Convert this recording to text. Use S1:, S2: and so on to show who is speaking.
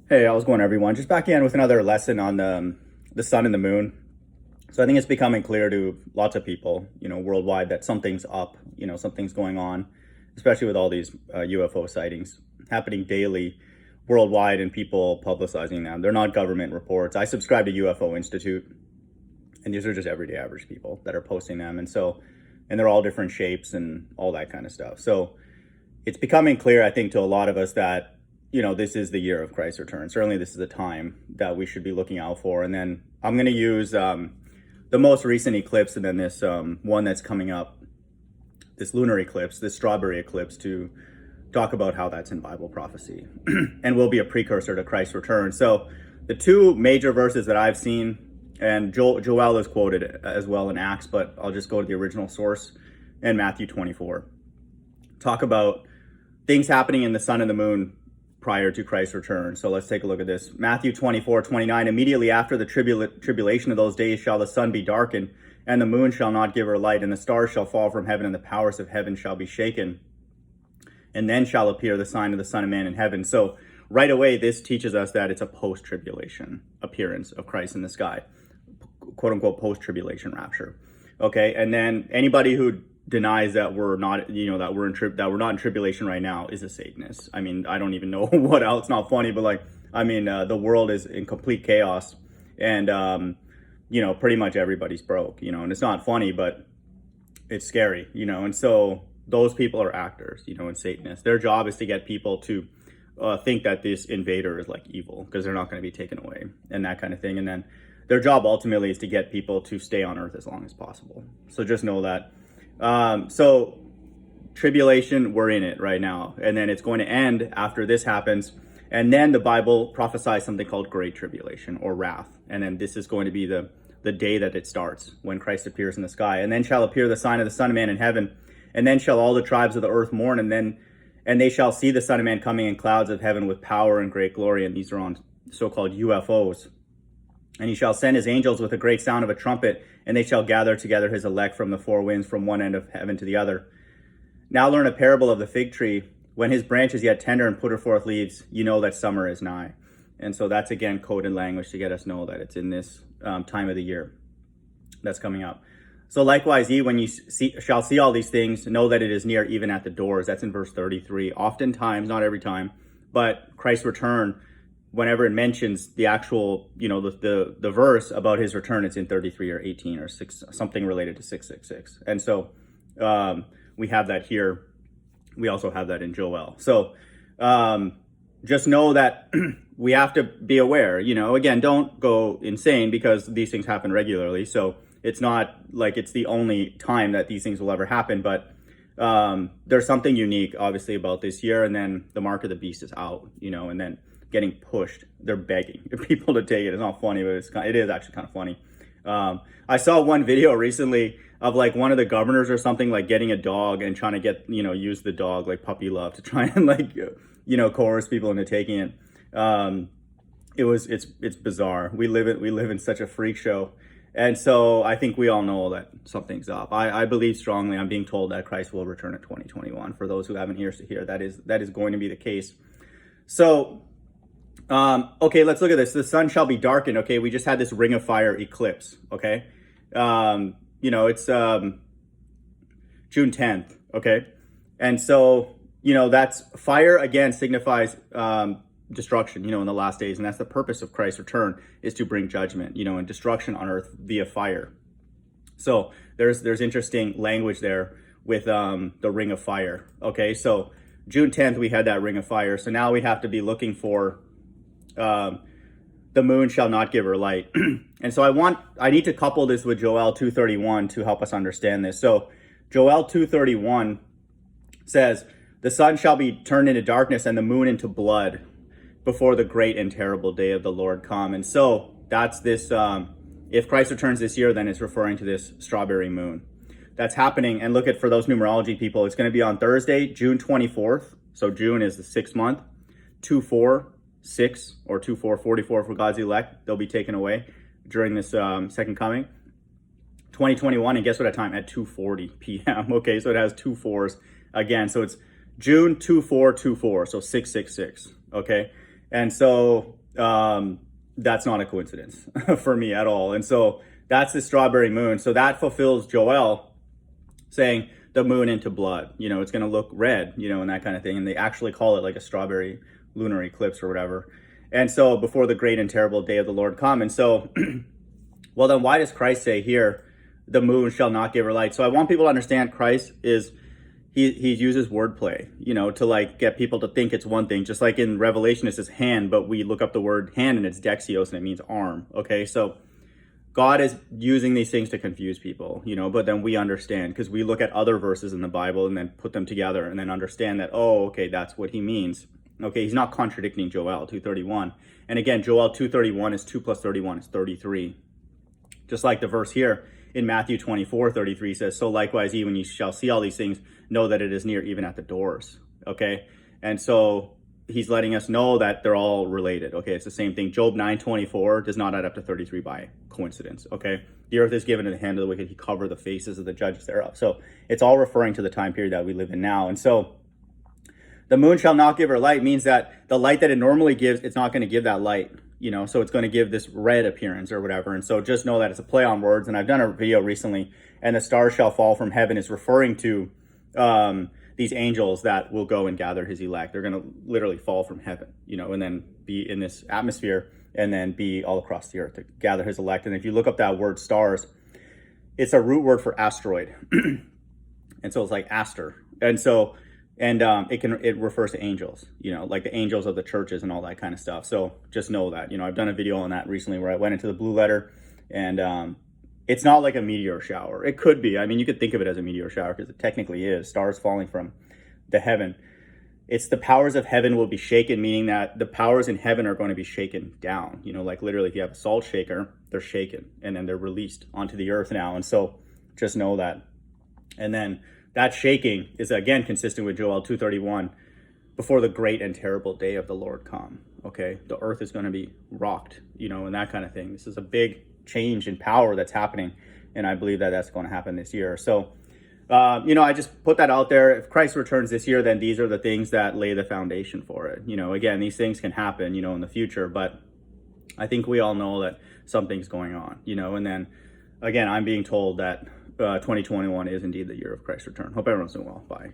S1: Hey, how's it going, everyone? Just back in with another lesson on the sun and the moon. So I think it's becoming clear to lots of people, worldwide that something's up, something's going on, especially with all these UFO sightings happening daily worldwide and people publicizing them. They're not government reports. I subscribe to UFO Institute, and these are just everyday average people that are posting them. And they're all different shapes and all that kind of stuff. So it's becoming clear, I think, to a lot of us that this is the year of Christ's return. Certainly, this is the time that we should be looking out for. And then I'm going to use the most recent eclipse and then this one that's coming up, this lunar eclipse, this strawberry eclipse, to talk about how that's in Bible prophecy and will be a precursor to Christ's return. So the two major verses that I've seen, and Joel is quoted as well in Acts, but I'll just go to the original source in Matthew 24. Talk about things happening in the sun and the moon prior to Christ's return. So let's take a look at this. Matthew 24:29. Immediately after the tribulation of those days shall the sun be darkened, and the moon shall not give her light, and the stars shall fall from heaven, and the powers of heaven shall be shaken. And then shall appear the sign of the Son of Man in heaven. So right away, this teaches us that it's a post-tribulation appearance of Christ in the sky, quote unquote post-tribulation rapture. Okay, and then anybody who denies that we're not, that we're not in tribulation right now is a Satanist. I mean, I don't even know what else. It's not funny, but the world is in complete chaos, and pretty much everybody's broke, and it's not funny, but it's scary, and so those people are actors, and Satanists. Their job is to get people to think that this invader is like evil because they're not going to be taken away and that kind of thing. And then their job ultimately is to get people to stay on earth as long as possible. So just know that. So tribulation, we're in it right now, and then it's going to end after this happens. And then the Bible prophesies something called great tribulation or wrath. And then this is going to be the day that it starts when Christ appears in the sky. And then shall appear the sign of the Son of Man in heaven. And then shall all the tribes of the earth mourn. And they shall see the Son of Man coming in clouds of heaven with power and great glory. And these are on so-called UFOs. And he shall send his angels with a great sound of a trumpet, and they shall gather together his elect from the four winds, from one end of heaven to the other. Now learn a parable of the fig tree. When his branch is yet tender and putteth forth leaves, you know that summer is nigh. And so that's, again, coded language to get us know that it's in this time of the year that's coming up. So likewise, ye, when you shall see all these things, know that it is near, even at the doors. That's in verse 33. Oftentimes, not every time, but Christ's return, whenever it mentions the actual, the verse about his return, it's in 33 or 18 or 6, something related to 666. And so we have that here. We also have that in Joel. So just know that we have to be aware, again, don't go insane because these things happen regularly. So it's not like it's the only time that these things will ever happen, but there's something unique, obviously, about this year. And then the mark of the beast is out, and then getting pushed. They're begging people to take it. It's not funny, but it is actually kind of funny. I saw one video recently of like one of the governors or something like getting a dog and trying to get, use the dog like puppy love to try and coerce people into taking it. It's bizarre. We live in such a freak show. And so I think we all know that something's up. I believe strongly, I'm being told that Christ will return in 2021. For those who haven't ears to hear, that is going to be the case. So, okay, let's look at this. The sun shall be darkened. Okay, we just had this ring of fire eclipse. Okay, it's June 10th. Okay, and so that's fire again signifies destruction. In the last days, and that's the purpose of Christ's return, is to bring judgment. And destruction on earth via fire. So there's interesting language there with the ring of fire. Okay, so June 10th we had that ring of fire. So now we have to be looking for the moon shall not give her light. And so I need to couple this with Joel 2:31 to help us understand this. So Joel 2:31 says, the sun shall be turned into darkness and the moon into blood before the great and terrible day of the Lord come. And so that's this, if Christ returns this year, then it's referring to this strawberry moon that's happening. And look at, for those numerology people, it's going to be on Thursday, June 24th. So June is the 6th month, 2/4/6 or 2/4/44 for God's elect. They'll be taken away during this second coming. 2021, and guess what time? At 2:40 p.m. Okay, so it has 2 4s again. So it's June 2424, so 666. Okay, And so that's not a coincidence for me at all. And so that's the strawberry moon. So that fulfills Joel saying the moon into blood. It's going to look red, and that kind of thing. And they actually call it like a strawberry lunar eclipse or whatever. And so before the great and terrible day of the Lord come. And so, well, then why does Christ say here, the moon shall not give her light? So I want people to understand Christ is, he uses wordplay, to like get people to think it's one thing. Just like in Revelation, it says hand, but we look up the word hand and it's dexios and it means arm. Okay, so God is using these things to confuse people, but then we understand because we look at other verses in the Bible and then put them together and then understand that, oh, okay, that's what he means. Okay, he's not contradicting Joel 2:31. And again, Joel 2:31 is 2 plus 31 is 33. Just like the verse here in Matthew 24:33 says, so likewise, ye, when you shall see all these things, know that it is near, even at the doors. Okay, and so he's letting us know that they're all related. Okay, it's the same thing. Job 9:24 does not add up to 33 by coincidence. Okay, the earth is given in the hand of the wicked. He covered the faces of the judges thereof. So it's all referring to the time period that we live in now. And so the moon shall not give her light means that the light that it normally gives, it's not going to give that light, so it's going to give this red appearance or whatever. And so just know that it's a play on words. And I've done a video recently, and the stars shall fall from heaven is referring to these angels that will go and gather his elect. They're going to literally fall from heaven, and then be in this atmosphere and then be all across the earth to gather his elect. And if you look up that word stars, it's a root word for asteroid. And so it's like aster. And so, and it refers to angels, like the angels of the churches and all that kind of stuff. So just know that, I've done a video on that recently where I went into the blue letter, and it's not like a meteor shower. It could be. I mean, you could think of it as a meteor shower because it technically is stars falling from the heaven. It's the powers of heaven will be shaken, meaning that the powers in heaven are going to be shaken down. Like literally if you have a salt shaker, they're shaken and then they're released onto the earth now. And so just know that. And then that shaking is again consistent with Joel 2:31, before the great and terrible day of the Lord come. Okay, the earth is going to be rocked, and that kind of thing. This is a big change in power that's happening, and I believe that that's going to happen this year. So, I just put that out there. If Christ returns this year, then these are the things that lay the foundation for it. Again, these things can happen, in the future, but I think we all know that something's going on, and then again, I'm being told that 2021 is indeed the year of Christ's return. Hope everyone's doing well. Bye.